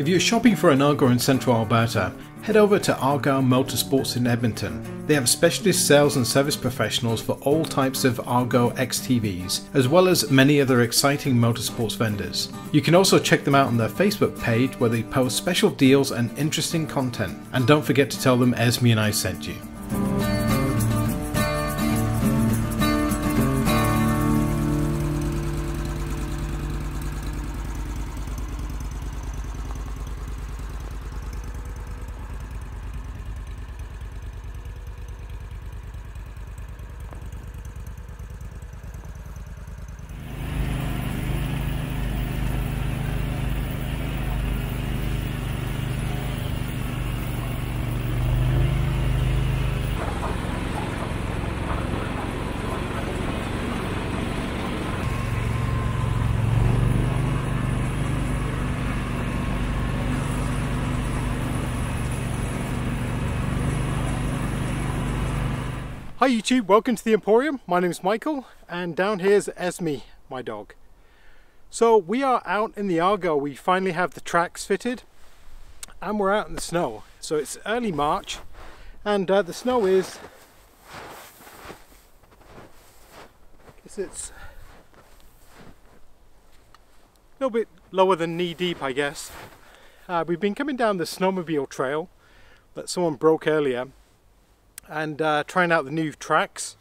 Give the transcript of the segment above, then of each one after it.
If you're shopping for an Argo in central Alberta, head over to Argo Motorsports in Edmonton. They have specialist sales and service professionals for all types of Argo XTVs, as well as many other exciting motorsports vendors. You can also check them out on their Facebook page where they post special deals and interesting content. And don't forget to tell them Esme and I sent you. Hi YouTube, welcome to the Emporium. My name is Michael and down here is Esme, my dog. So we are out in the Argo. We finally have the tracks fitted and we're out in the snow. So it's early March and the snow is, it's a little bit lower than knee deep, I guess. We've been coming down the snowmobile trail that someone broke earlier and trying out the new tracks,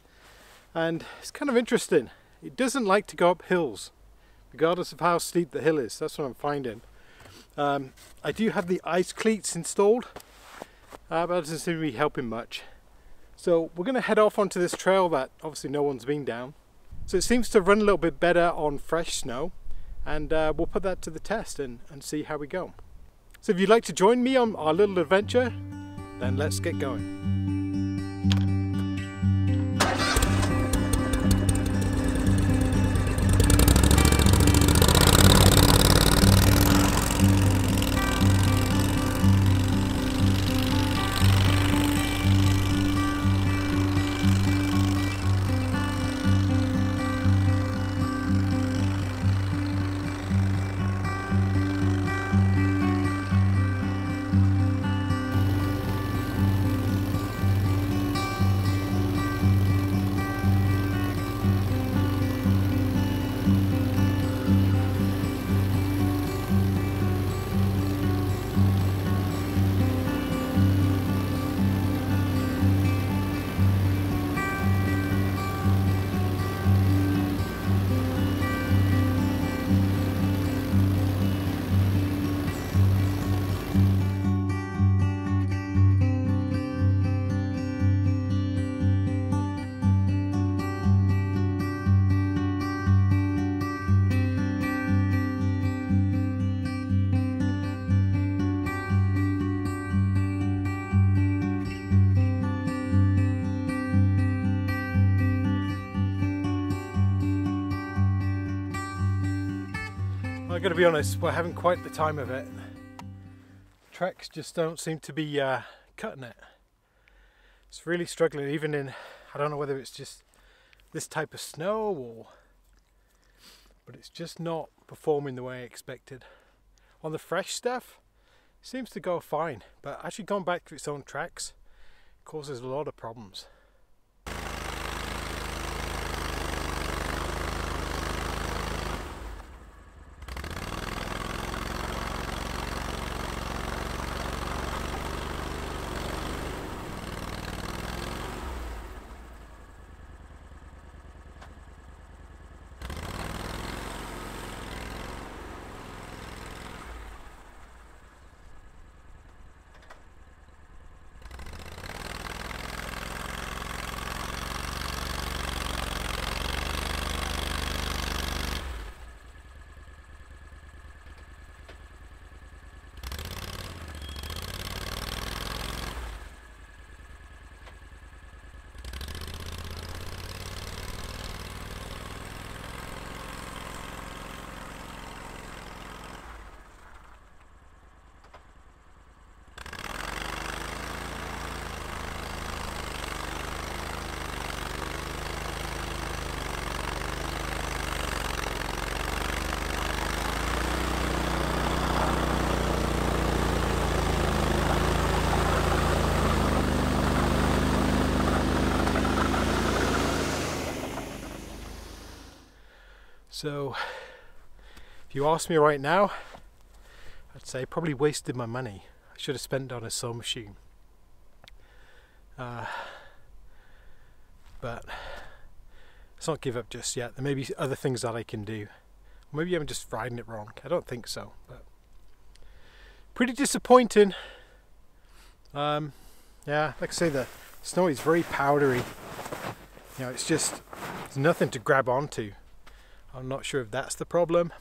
and it's kind of interesting. It doesn't like to go up hills regardless of how steep the hill is. That's what I'm finding. I do have the ice cleats installed, but that doesn't seem to be helping much. So we're going to head off onto this trail that obviously no one's been down. So it seems to run a little bit better on fresh snow, and we'll put that to the test and see how we go. So if you'd like to join me on our little adventure, then let's get going. I gotta be honest, we're having quite the time of it. Tracks just don't seem to be cutting it. It's really struggling, even in, I don't know whether it's just this type of snow or, but it's just not performing the way I expected. On the fresh stuff, it seems to go fine, but actually going back to its own tracks causes a lot of problems. So if you ask me right now, I'd say I probably wasted my money. I should have spent it on a sewing machine. But let's not give up just yet. There may be other things that I can do. Maybe I'm just riding it wrong. I don't think so. But pretty disappointing. Yeah, like I say, the snow is very powdery. You know, it's just, there's nothing to grab onto. I'm not sure if that's the problem.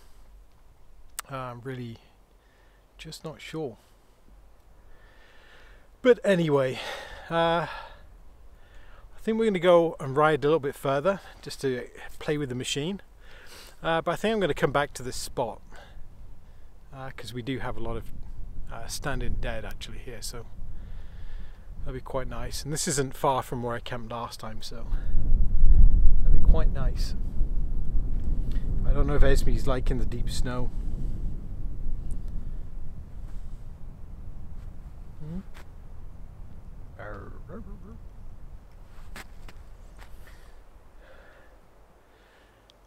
I'm really just not sure. But anyway, I think we're going to go and ride a little bit further just to play with the machine. But I think I'm going to come back to this spot because we do have a lot of standing dead actually here, so that'll be quite nice. And this isn't far from where I camped last time, so that'll be quite nice. I don't know if Esme's liking the deep snow.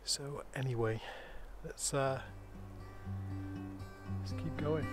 So anyway, let's keep going.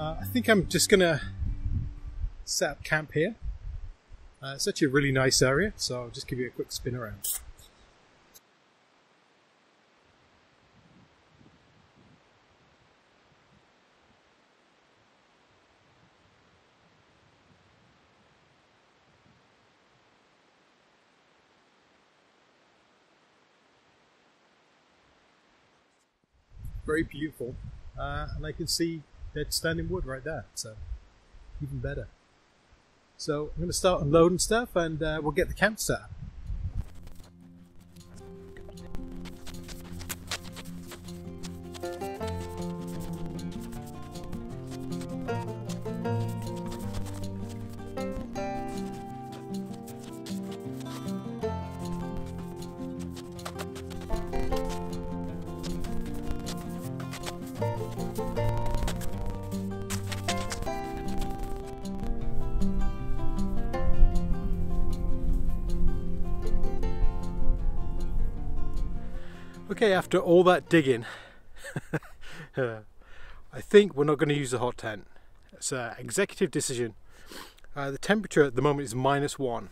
I think I'm just gonna set up camp here. It's actually a really nice area, so I'll just give you a quick spin around. Very beautiful, and I can see dead standing wood right there, so even better. So I'm going to start unloading stuff and we'll get the camp set up. Okay, after all that digging, I think we're not going to use the hot tent. It's an executive decision. The temperature at the moment is -1,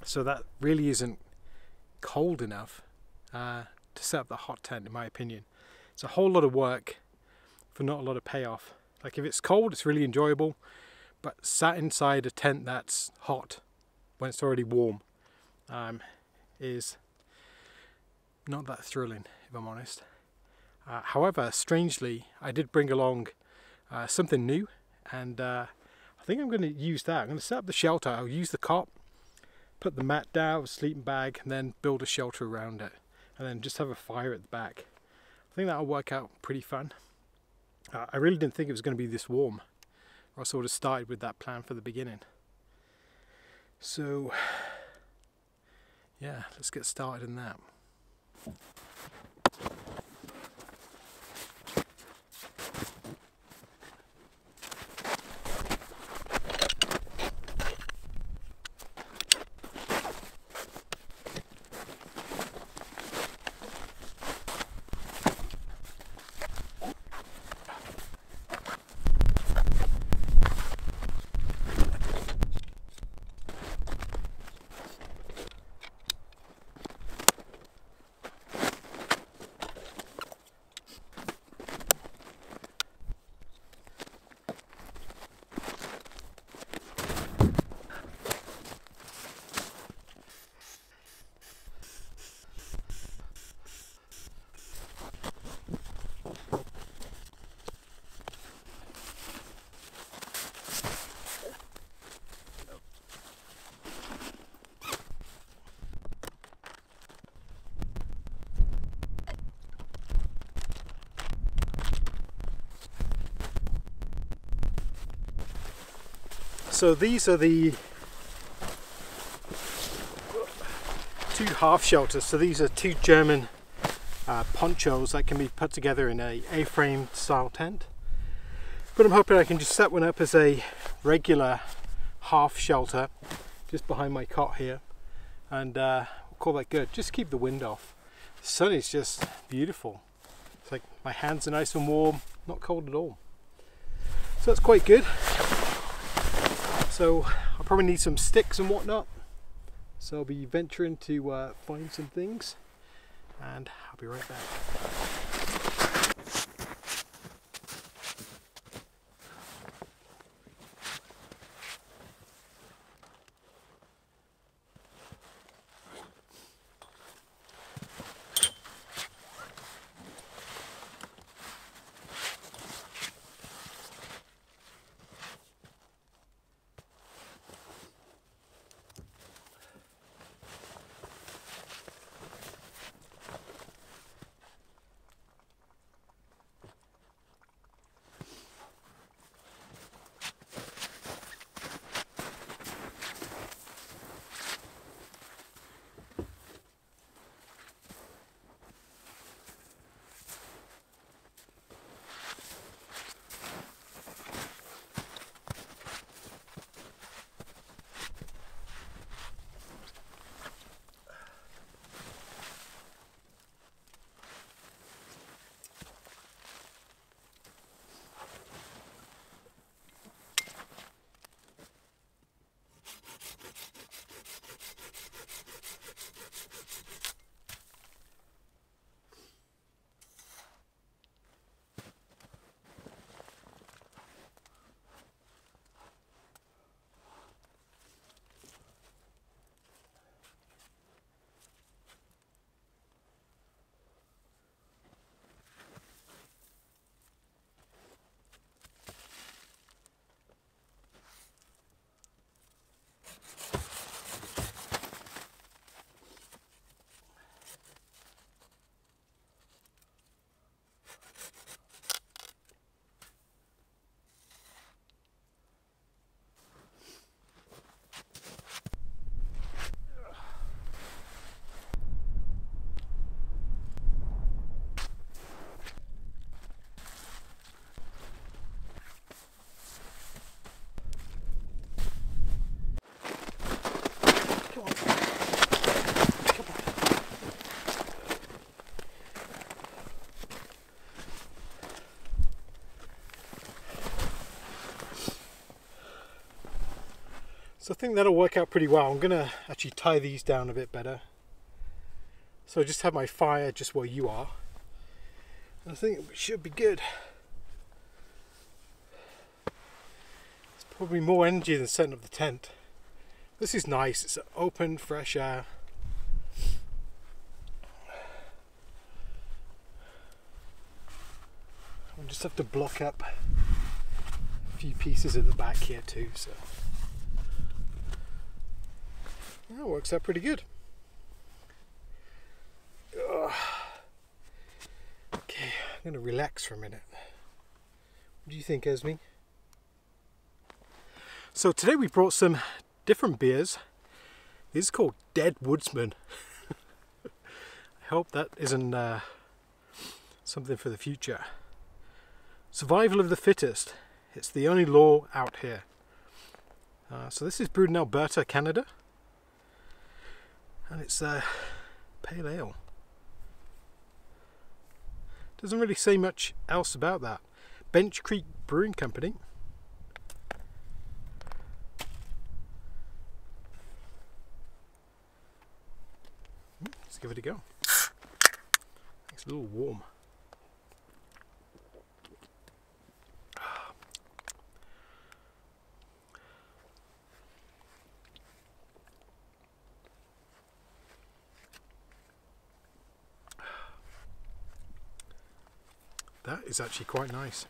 so that really isn't cold enough to set up the hot tent, in my opinion. It's a whole lot of work for not a lot of payoff. Like if it's cold, it's really enjoyable, but sat inside a tent that's hot when it's already warm is not that thrilling, if I'm honest. However, strangely, I did bring along something new, and I think I'm going to use that. I'm going to set up the shelter. I'll use the cot, put the mat down, a sleeping bag, and then build a shelter around it, and then just have a fire at the back. I think that'll work out pretty fun. I really didn't think it was going to be this warm, or I sort of started with that plan for the beginning. So, yeah, let's get started in that. So these are the two half shelters. So these are two German ponchos that can be put together in a A-frame style tent. But I'm hoping I can just set one up as a regular half shelter just behind my cot here, and we'll call that good. Just keep the wind off. The sun is just beautiful. It's like my hands are nice and warm, not cold at all. So that's quite good. So I'll probably need some sticks and whatnot. So I'll be venturing to find some things, and I'll be right back. So I think that'll work out pretty well. I'm gonna actually tie these down a bit better. So I just have my fire just where you are. And I think it should be good. It's probably more energy than setting up the tent. This is nice, it's open, fresh air. I'll just have to block up a few pieces at the back here too, so. That works out pretty good. Ugh. Okay, I'm going to relax for a minute. What do you think, Esme? So today we brought some different beers. This is called Dead Woodsman. I hope that isn't something for the future. Survival of the fittest. It's the only law out here. So this is brewed in Alberta, Canada. And it's pale ale. Doesn't really say much else about that. Bench Creek Brewing Company. Let's give it a go. It's a little warm. That is actually quite nice.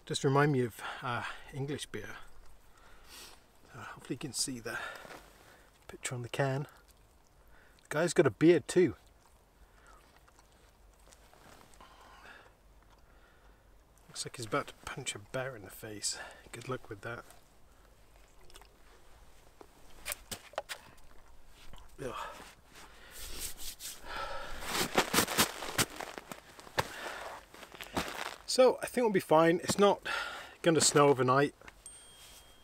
Just remind me of English beer. Hopefully you can see the picture on the can. The guy's got a beard too. Looks Looks like he's about to punch a bear in the face. Good luck with that. Ugh. So I think we'll be fine. It's not going to snow overnight.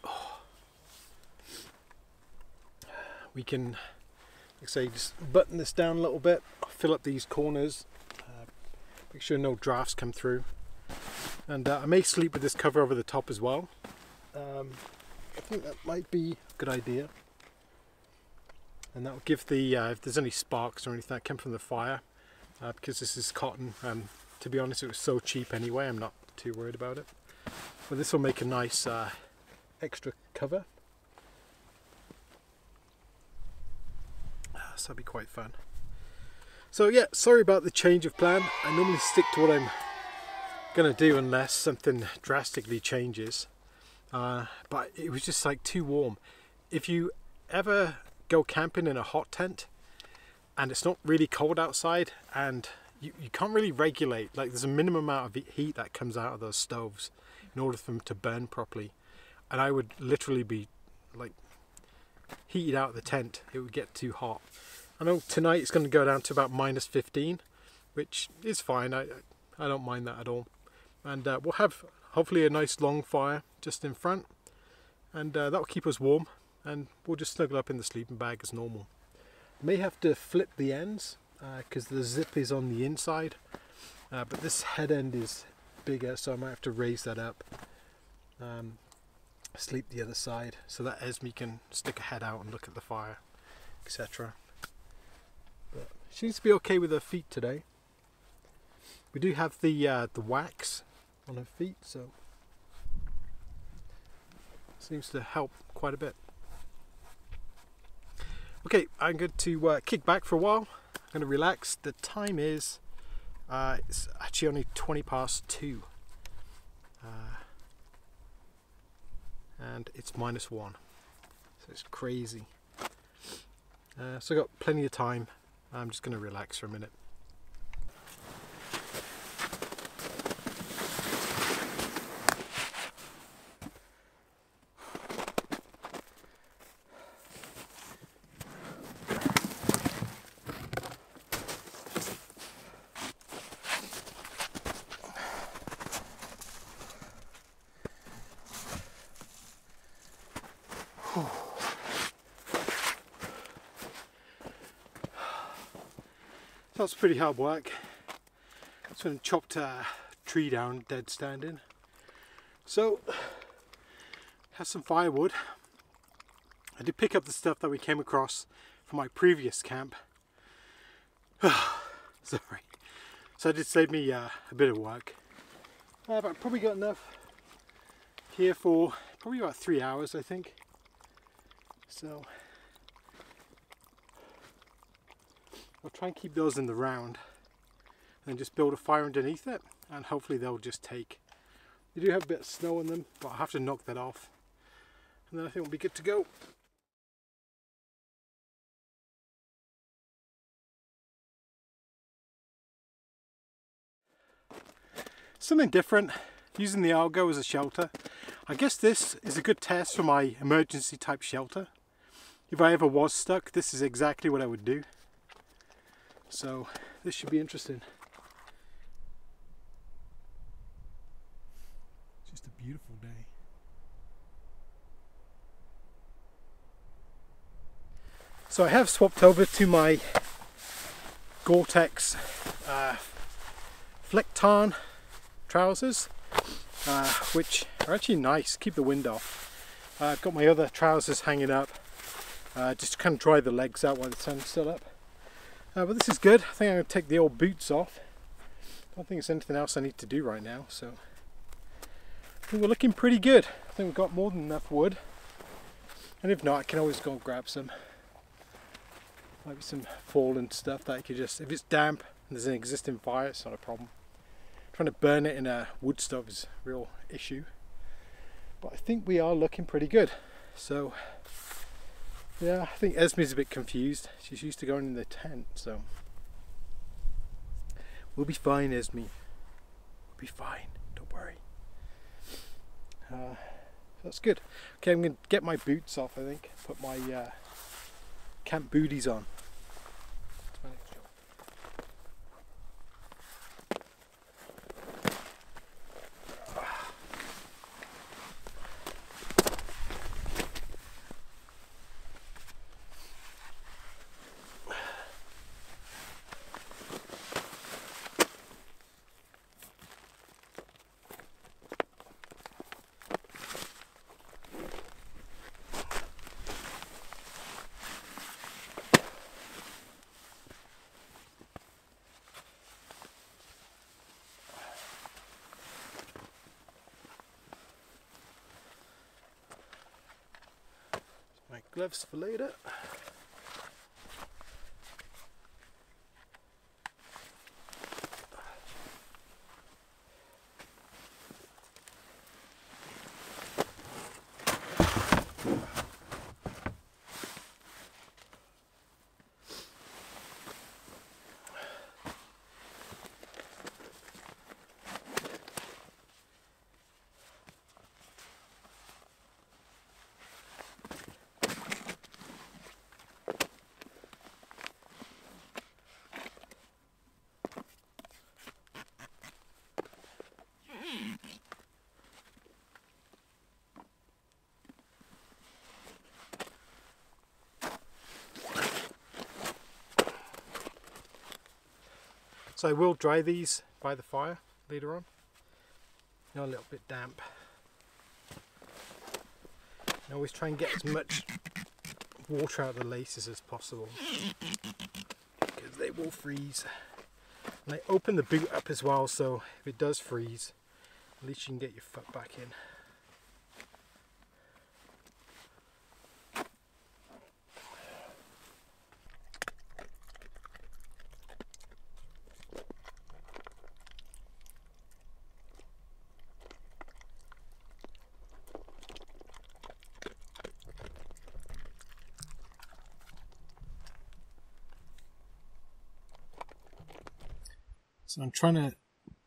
Oh. We can, like I say, just button this down a little bit, fill up these corners, make sure no drafts come through. And I may sleep with this cover over the top as well. I think that might be a good idea. And that will give the, if there's any sparks or anything that come from the fire, because this is cotton, and to be honest it was so cheap anyway, I'm not too worried about it. But this will make a nice extra cover. So that'll be quite fun. So yeah, sorry about the change of plan. I normally stick to what I'm gonna do unless something drastically changes. But it was just like too warm. If you ever go camping in a hot tent and it's not really cold outside and you can't really regulate, like there's a minimum amount of heat that comes out of those stoves in order for them to burn properly, and I would literally be like heated out of the tent. It would get too hot. I know tonight it's going to go down to about -15, which is fine. I don't mind that at all. And we'll have hopefully a nice long fire just in front, and that'll keep us warm, and we'll just snuggle up in the sleeping bag as normal. May have to flip the ends because the zip is on the inside, but this head end is bigger, so I might have to raise that up, sleep the other side so that Esme can stick her head out and look at the fire, etc. But she seems to be okay with her feet today. We do have the wax on her feet, so seems to help quite a bit. Okay, I'm going to kick back for a while. I'm going to relax. The time is it's actually only 2:20, and it's -1, so it's crazy. So I've got plenty of time. I'm just going to relax for a minute. That's pretty hard work. That's when I chopped a tree down dead standing. So, have some firewood. I did pick up the stuff that we came across from my previous camp. Sorry. So it did save me a bit of work. But I've probably got enough here for probably about 3 hours, I think. So I'll try and keep those in the round and just build a fire underneath it, and hopefully they'll just take. They do have a bit of snow on them, but I'll have to knock that off, and then I think we'll be good to go. Something different, using the Argo as a shelter. I guess this is a good test for my emergency type shelter. If I ever was stuck, this is exactly what I would do. So this should be interesting. Just a beautiful day. So I have swapped over to my Gore-Tex Flecktarn trousers, which are actually nice, keep the wind off. I've got my other trousers hanging up, just to kind of dry the legs out while the sun's still up. But this is good. I think I'm going to take the old boots off. I don't think there's anything else I need to do right now, so I think we're looking pretty good. I think we've got more than enough wood, and if not, I can always go and grab some. Might be some fallen stuff that I could just, if it's damp and there's an existing fire, it's not a problem. Trying to burn it in a wood stove is a real issue, but I think we are looking pretty good. So yeah, I think Esme's a bit confused. She's used to going in the tent, so we'll be fine, Esme. We'll be fine, don't worry. That's good. Okay, I'm going to get my boots off, I think. Put my camp booties on. My gloves for later. So I will dry these by the fire later on. They're a little bit damp. I always try and get as much water out of the laces as possible because they will freeze. And I open the boot up as well, so if it does freeze, at least you can get your foot back in. So I'm trying to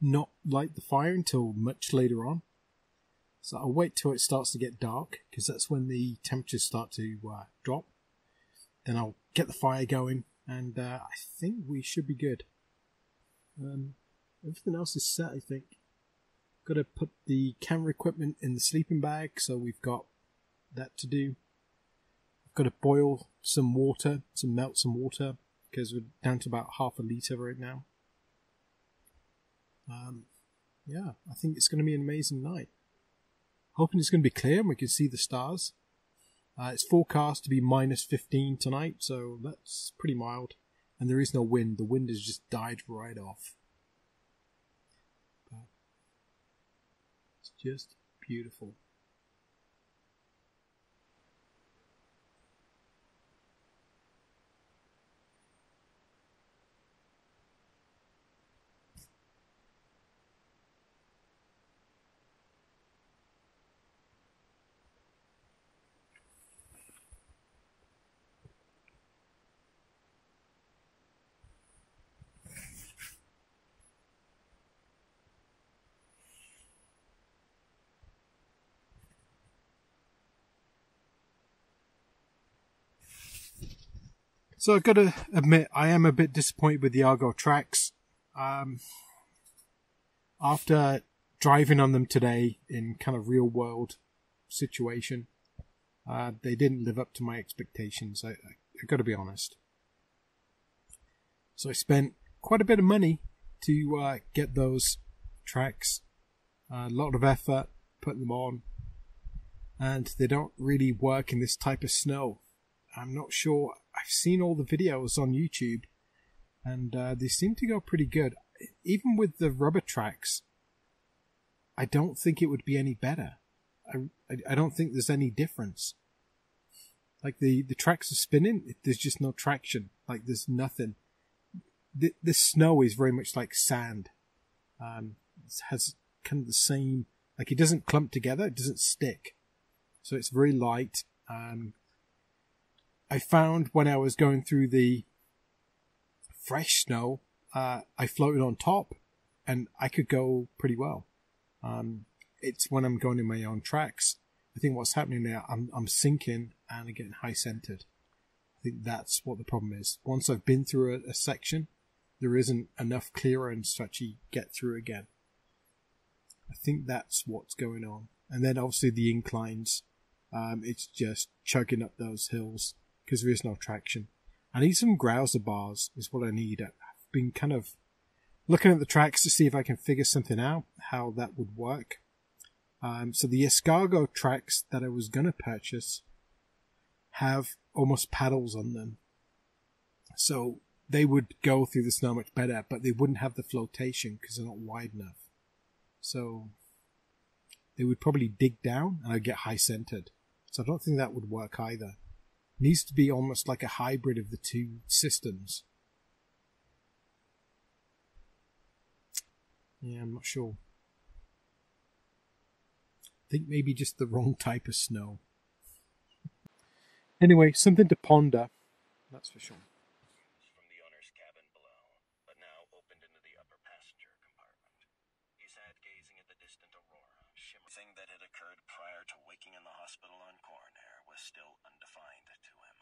not light the fire until much later on. So I'll wait till it starts to get dark, because that's when the temperatures start to drop. Then I'll get the fire going, and I think we should be good. Everything else is set, I think. Got to put the camera equipment in the sleeping bag, so we've got that to do. I've got to boil some water, melt some water, because we're down to about half a litre right now. Yeah, I think it's going to be an amazing night. Hoping it's going to be clear and we can see the stars. It's forecast to be -15 tonight, so that's pretty mild. And there is no wind. The wind has just died right off. But it's just beautiful. So I've got to admit, I am a bit disappointed with the Argo tracks. After driving on them today in kind of real world situation, they didn't live up to my expectations. I've got to be honest. So I spent quite a bit of money to get those tracks. A lot of effort putting them on. And they don't really work in this type of snow. I'm not sure. I've seen all the videos on YouTube, and they seem to go pretty good. Even with the rubber tracks, I don't think it would be any better. I don't think there's any difference. Like the tracks are spinning, there's just no traction. Like there's nothing. This snow is very much like sand. It has kind of the same, like it doesn't clump together, it doesn't stick. So it's very light. I found when I was going through the fresh snow, I floated on top and I could go pretty well. it's when I'm going in my own tracks. I think what's happening there, I'm sinking and I'm getting high centered. I think that's what the problem is. Once I've been through a section, there isn't enough clearance to actually get through again. I think that's what's going on. And then obviously the inclines, it's just chugging up those hills because there is no traction. I need some Grouser bars is what I need. I've been kind of looking at the tracks to see if I can figure something out, how that would work. So the escargot tracks that I was going to purchase have almost paddles on them. So they would go through the snow much better, but they wouldn't have the flotation because they're not wide enough. So they would probably dig down and I'd get high centered. So I don't think that would work either. It needs to be almost like a hybrid of the two systems. Yeah, I'm not sure. I think maybe just the wrong type of snow. Anyway, something to ponder, that's for sure. From the owner's cabin below, but now opened into the upper passenger compartment. He sat gazing at the distant aurora, shimmering. Thing that had occurred prior to waking in the hospital on coroner was still undefined to him.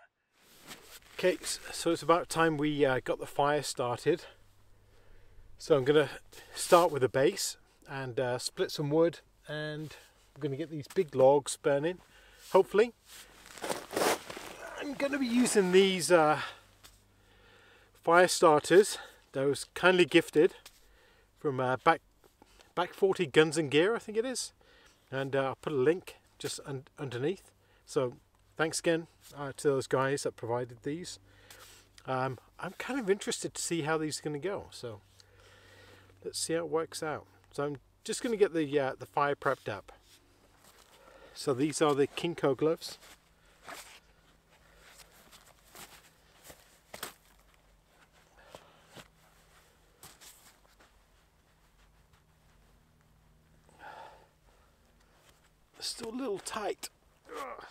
Okay, so it's about time we got the fire started. So I'm going to start with a base and split some wood, and we're going to get these big logs burning, hopefully. I'm going to be using these fire starters that was kindly gifted from Back 40 Guns and Gear, I think it is, and I'll put a link just underneath. So thanks again to those guys that provided these. I'm kind of interested to see how these are going to go, so let's see how it works out. So I'm just going to get the fire prepped up. So these are the Kinko gloves. Still a little tight. Ugh.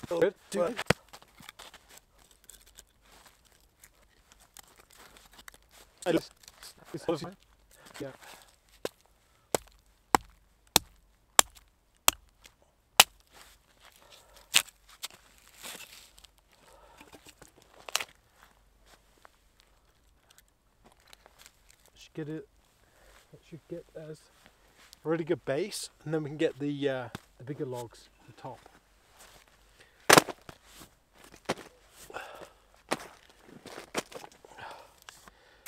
Good. Good. Yeah. Should get it. That should get us a really good base, and then we can get the bigger logs on top.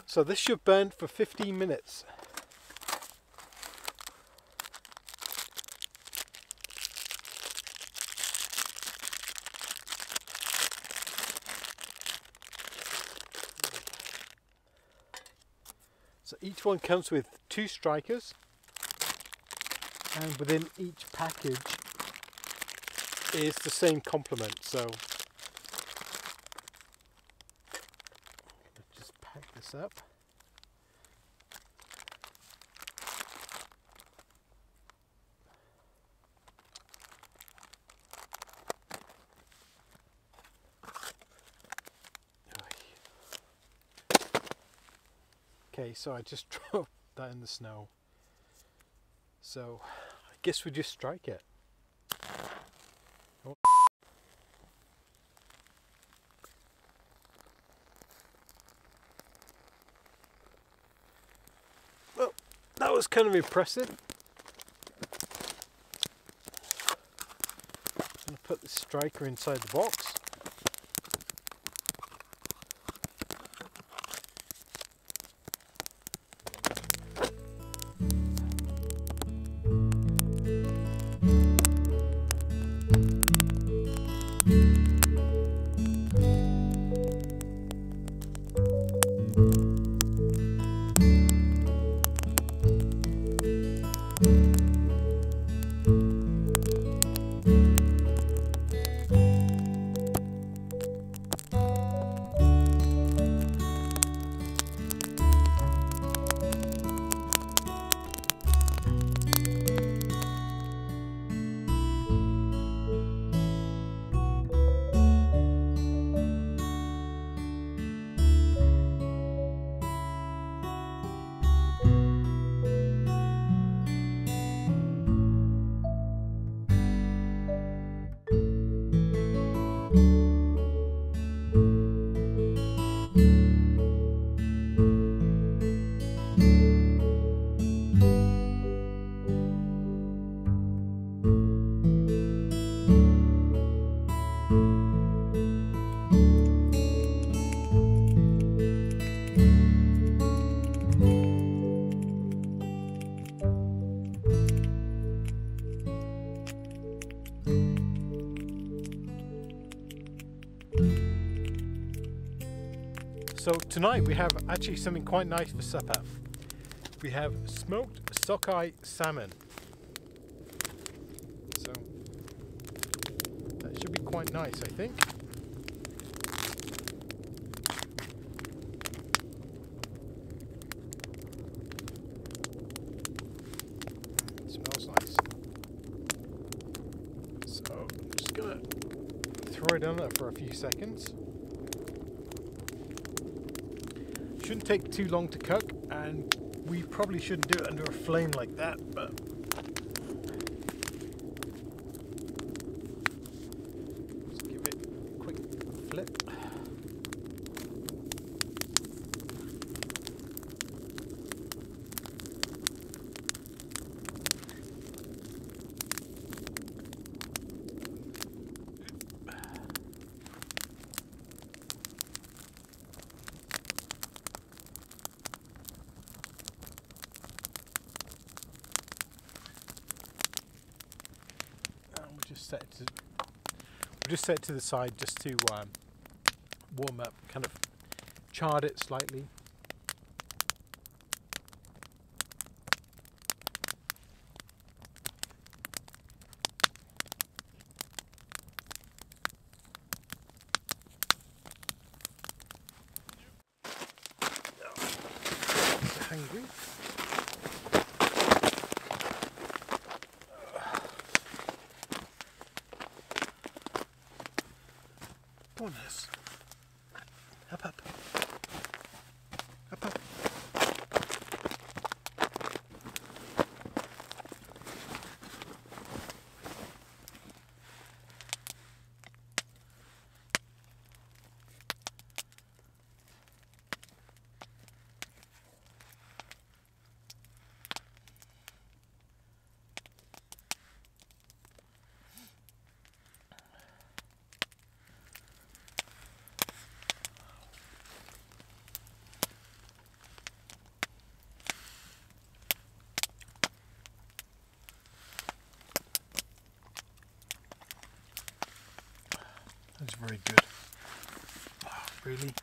So this should burn for 15 minutes. So each one comes with 2 strikers, and within each package is the same complement. So let's just pack this up. Okay, so I just dropped that in the snow. So I guess we just strike it. Oh. Well, that was kind of impressive. I'm going to put the striker inside the box. So tonight we have actually something quite nice for supper. We have smoked sockeye salmon. So that should be quite nice, I think. It smells nice. So I'm just gonna throw it on there for a few seconds. Shouldn't take too long to cook, and we probably shouldn't do it under a flame like that, but just give it a quick flip. We'll just set it to the side just to warm up, kind of charred it slightly. Hungry. Bonus. Up, up. Up, up. That's very good. Oh, really?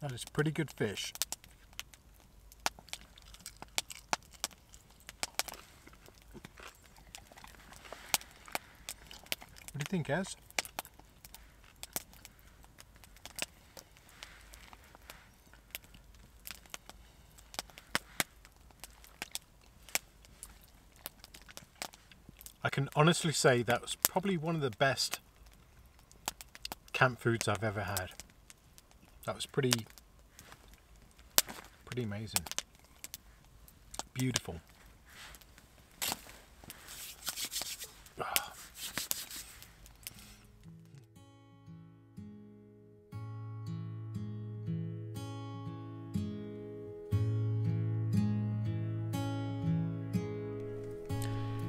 That is pretty good fish. What do you think, Ez? I can honestly say that was probably one of the best camp foods I've ever had. That was pretty amazing. Beautiful.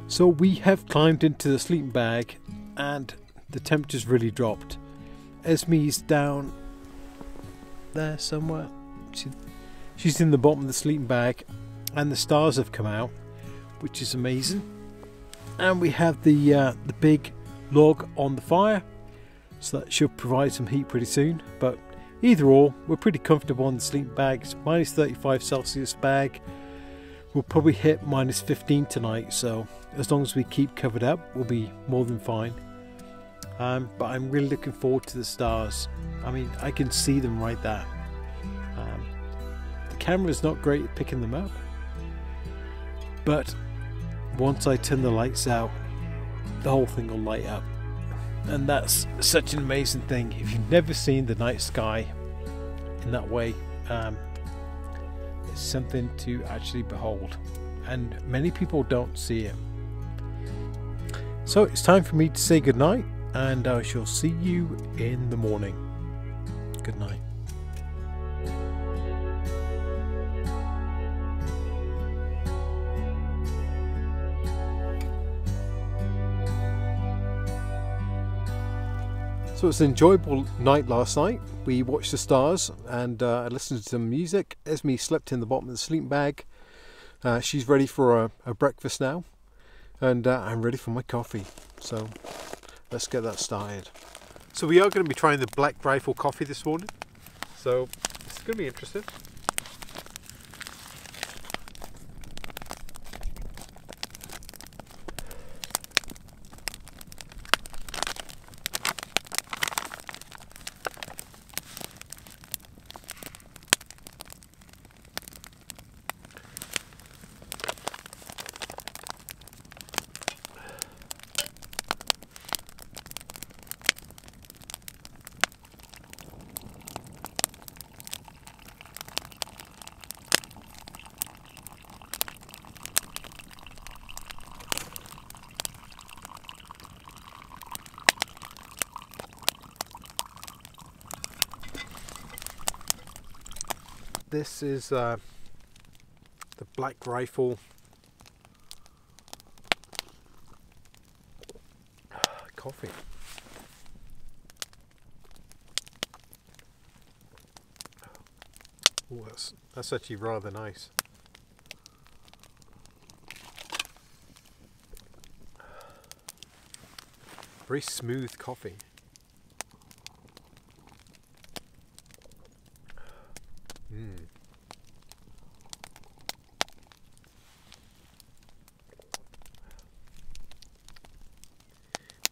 So we have climbed into the sleeping bag and the temperature's really dropped. Esme's down there somewhere. She's in the bottom of the sleeping bag and the stars have come out, which is amazing. And we have the big log on the fire, so that should provide some heat pretty soon. But either or, we're pretty comfortable on the sleeping bag. It's minus 35 Celsius bag. We'll probably hit minus 15 tonight, so as long as we keep covered up, we'll be more than fine. But I'm really looking forward to the stars. I mean, I can see them right there. camera's not great at picking them up, but once I turn the lights out, the whole thing will light up, and that's such an amazing thing. If you've never seen the night sky in that way, it's something to actually behold, and many people don't see it. So it's time for me to say goodnight, and I shall see you in the morning. Good night. So it's an enjoyable night last night. We watched the stars and I listened to some music. Esme slept in the bottom of the sleeping bag. She's ready for a breakfast now, and I'm ready for my coffee. So let's get that started. So we are going to be trying the Black Rifle coffee this morning. So it's going to be interesting. This is the Black Rifle coffee. Ooh, that's actually rather nice. Very smooth coffee.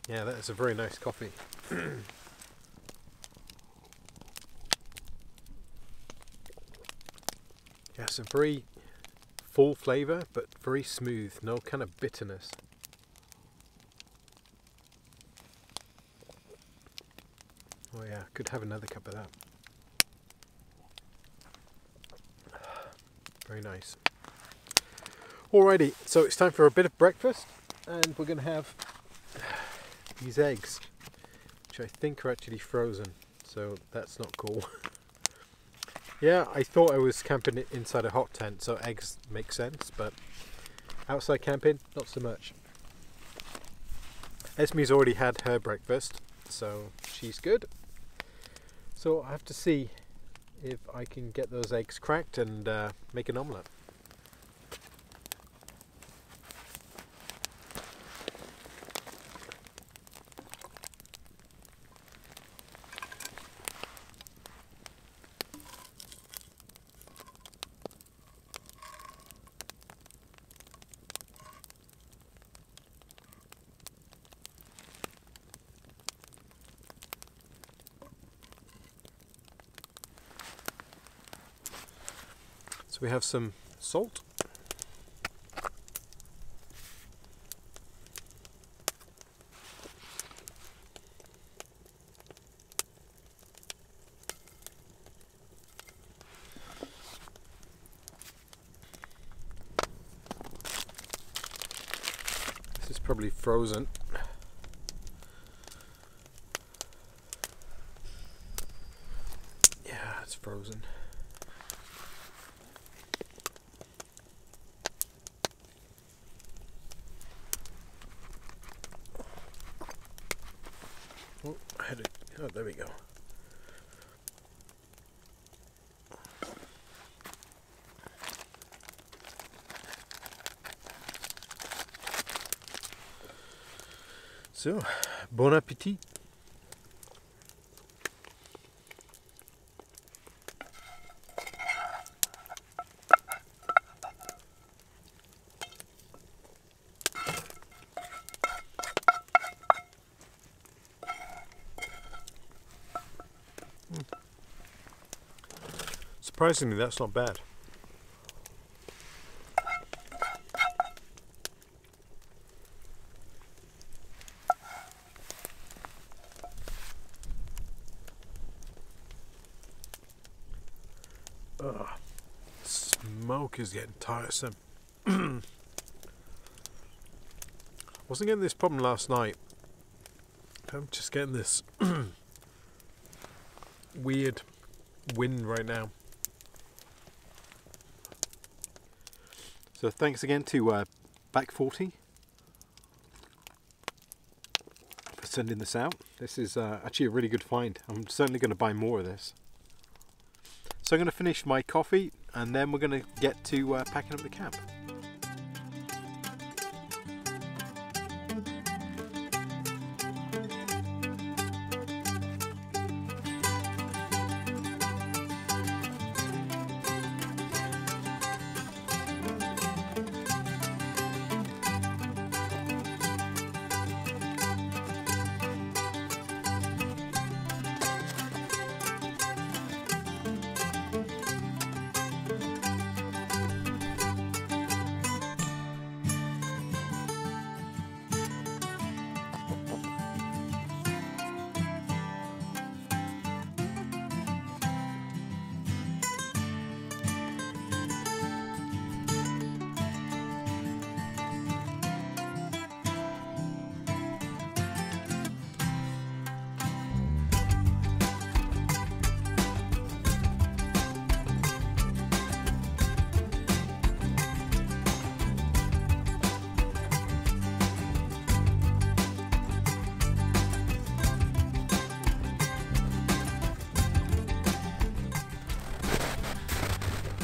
Yeah, that is a very nice coffee. Yeah, it's a very full flavour, but very smooth, no kind of bitterness. Oh yeah, could have another cup of that. Very nice. Alrighty, so it's time for a bit of breakfast, and we're going to have these eggs, which I think are actually frozen, so that's not cool. Yeah, I thought I was camping inside a hot tent, so eggs make sense, but outside camping, not so much. Esme's already had her breakfast, so she's good. So I have to see if I can get those eggs cracked and make an omelette. So we have some salt. This is probably frozen. Yeah, it's frozen. Oh, I had it. Oh, there we go. So, bon appétit. Surprisingly, that's not bad. Ugh. Smoke is getting tiresome. Wasn't getting this problem last night. I'm just getting this weird wind right now. So thanks again to Back 40 for sending this out. This is actually a really good find. I'm certainly going to buy more of this. So I'm going to finish my coffee and then we're going to get to packing up the camp.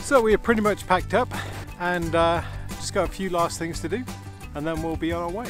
So we are pretty much packed up and just got a few last things to do and then we'll be on our way.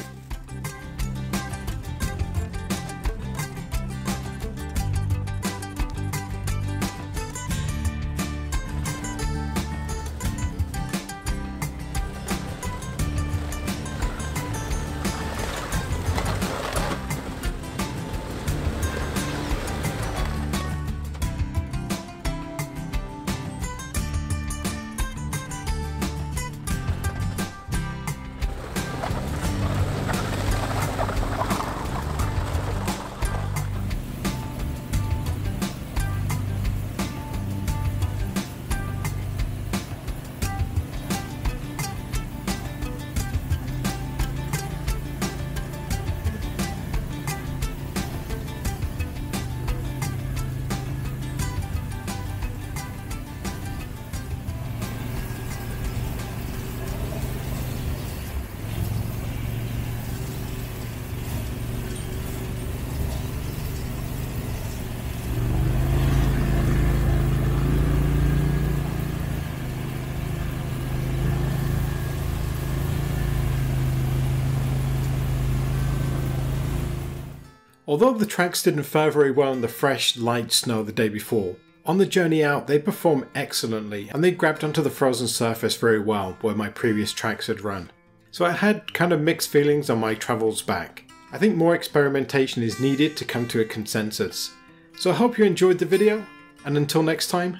Although the tracks didn't fare very well in the fresh, light snow the day before, on the journey out they performed excellently and they grabbed onto the frozen surface very well where my previous tracks had run. So I had kind of mixed feelings on my travels back. I think more experimentation is needed to come to a consensus. So I hope you enjoyed the video, and until next time,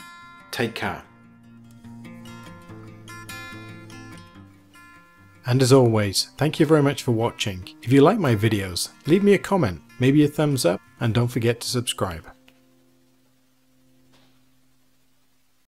take care. And as always, thank you very much for watching. If you like my videos, leave me a comment, maybe a thumbs up, and don't forget to subscribe.